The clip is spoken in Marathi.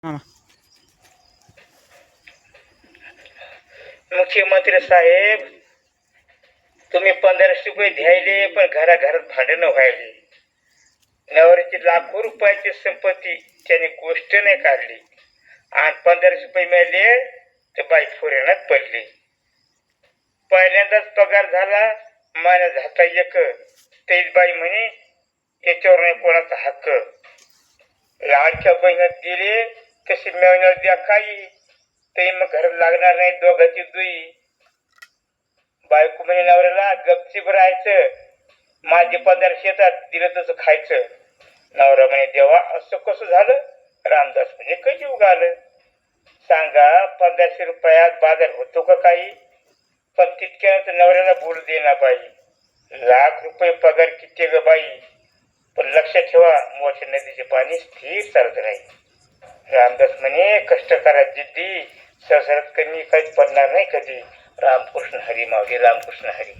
मामा. मुख्यमंत्री साहेब, तुम्ही 1500 रुपये द्यायले पण घराघरात भांडणं व्हायले. नवऱ्याची लाखो रुपयाची संपत्ती त्याने गोष्ट नाही काढली आणि 1500 रुपये मिळाले तर बाई फोरेनात पडली. पहिल्यांदाच पगार झाला, मन झाता एक तेच बाई म्हणे याच्यावर नाही कोणाचा हक्क. लाडक्या बहिणीत गेले कशी मिळवणार द्या काही, ते मग घर लागणार नाही दोघांची दुई. बायको म्हणे नवऱ्याला गपचीप राहायचं, माझे 1500 येतात दिलं तसं खायचं. नवरा म्हणे देवा असं कसं झालं. रामदास म्हणे कधी उगालं. सांगा 1500 रुपयात बाजार होतो का काही. पण तितक्यानं नवऱ्याला बोलू देना बाई. लाख रुपये पगार किती ग बाई. पण लक्षात ठेवा मोठ्या नदीचे पाणी स्थिर चालत राहील. रामदास म्हणे कष्ट करा जिद्दी, संसारात कमी काही पडणार नाही कधी. रामकृष्ण हरी माऊली, रामकृष्ण हरी.